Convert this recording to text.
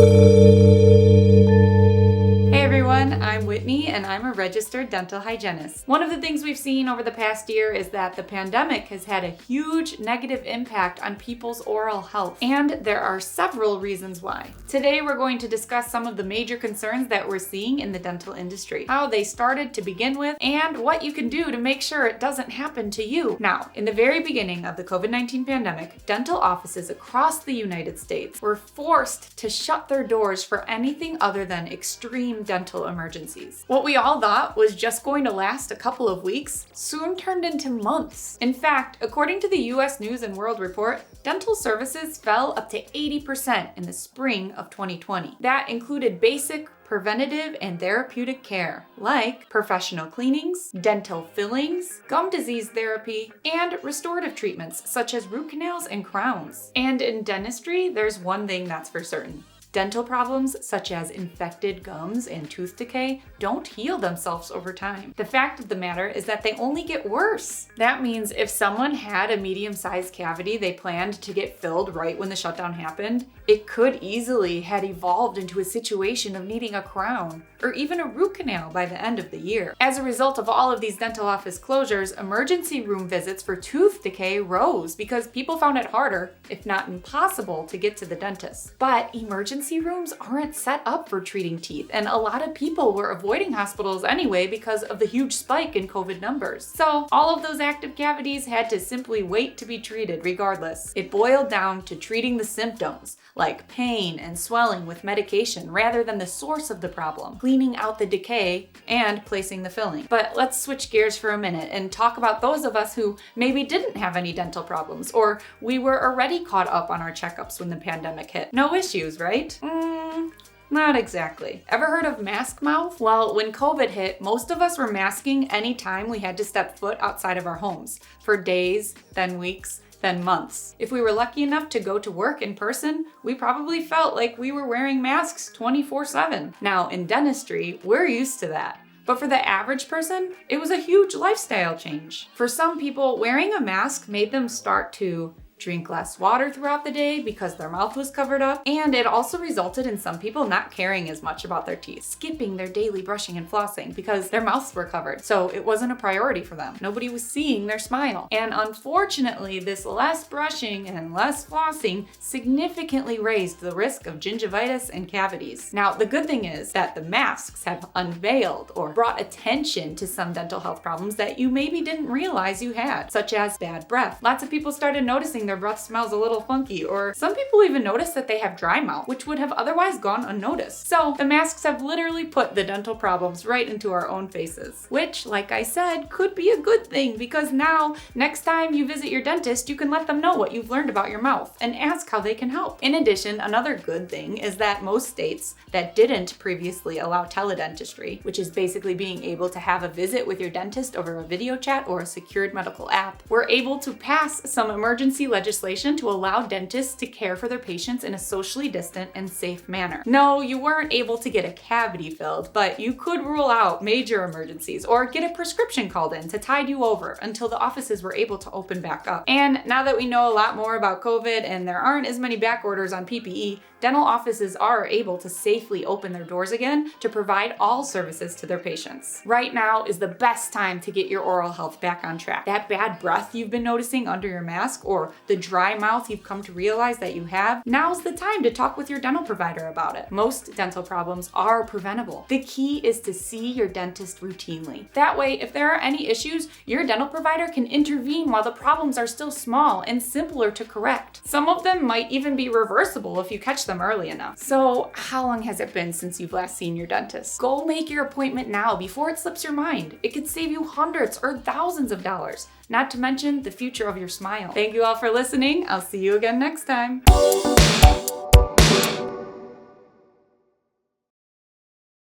Hey everyone, I'm Whitney and I'm a registered dental hygienist. One of the things we've seen over the past year is that the pandemic has had a huge negative impact on people's oral health, and there are several reasons why. Today we're going to discuss some of the major concerns that we're seeing in the dental industry, how they started to begin with, and what you can do to make sure it doesn't happen to you. Now, in the very beginning of the COVID-19 pandemic, dental offices across the United States were forced to shut their doors for anything other than extreme dental emergencies. What we all thought was just going to last a couple of weeks soon turned into months. In fact, according to the US News and World Report, dental services fell up to 80% in the spring of 2020. That included basic, preventative, and therapeutic care, like professional cleanings, dental fillings, gum disease therapy, and restorative treatments such as root canals and crowns. And in dentistry, there's one thing that's for certain. Dental problems such as infected gums and tooth decay don't heal themselves over time. The fact of the matter is that they only get worse. That means if someone had a medium-sized cavity they planned to get filled right when the shutdown happened, it could easily had evolved into a situation of needing a crown or even a root canal by the end of the year. As a result of all of these dental office closures, emergency room visits for tooth decay rose because people found it harder, if not impossible, to get to the dentist. But emergency rooms aren't set up for treating teeth, and a lot of people were avoiding hospitals anyway because of the huge spike in COVID numbers. So all of those active cavities had to simply wait to be treated regardless. It boiled down to treating the symptoms, like pain and swelling with medication rather than the source of the problem, cleaning out the decay, and placing the filling. But let's switch gears for a minute and talk about those of us who maybe didn't have any dental problems, or we were already caught up on our checkups when the pandemic hit. No issues, right? Not exactly. Ever heard of mask mouth? Well, when COVID hit, most of us were masking any time we had to step foot outside of our homes for days, then weeks, then months. If we were lucky enough to go to work in person, we probably felt like we were wearing masks 24/7. Now, in dentistry, we're used to that. But for the average person, it was a huge lifestyle change. For some people, wearing a mask made them start to drink less water throughout the day because their mouth was covered up, and it also resulted in some people not caring as much about their teeth, skipping their daily brushing and flossing because their mouths were covered, so it wasn't a priority for them. Nobody was seeing their smile. And unfortunately, this less brushing and less flossing significantly raised the risk of gingivitis and cavities. Now, the good thing is that the masks have unveiled or brought attention to some dental health problems that you maybe didn't realize you had, such as bad breath. Lots of people started noticing their breath smells a little funky, or some people even notice that they have dry mouth, which would have otherwise gone unnoticed. So the masks have literally put the dental problems right into our own faces, which, like I said, could be a good thing because now, next time you visit your dentist, you can let them know what you've learned about your mouth and ask how they can help. In addition, another good thing is that most states that didn't previously allow teledentistry, which is basically being able to have a visit with your dentist over a video chat or a secured medical app, were able to pass some emergency legislation to allow dentists to care for their patients in a socially distant and safe manner. No, you weren't able to get a cavity filled, but you could rule out major emergencies or get a prescription called in to tide you over until the offices were able to open back up. And now that we know a lot more about COVID and there aren't as many back orders on PPE, dental offices are able to safely open their doors again to provide all services to their patients. Right now is the best time to get your oral health back on track. That bad breath you've been noticing under your mask, or the dry mouth you've come to realize that you have, now's the time to talk with your dental provider about it. Most dental problems are preventable. The key is to see your dentist routinely. That way, if there are any issues, your dental provider can intervene while the problems are still small and simpler to correct. Some of them might even be reversible if you catch them early enough. So, how long has it been since you've last seen your dentist? Go make your appointment now before it slips your mind. It could save you hundreds or thousands of dollars, not to mention the future of your smile. Thank you all for listening. I'll see you again next time.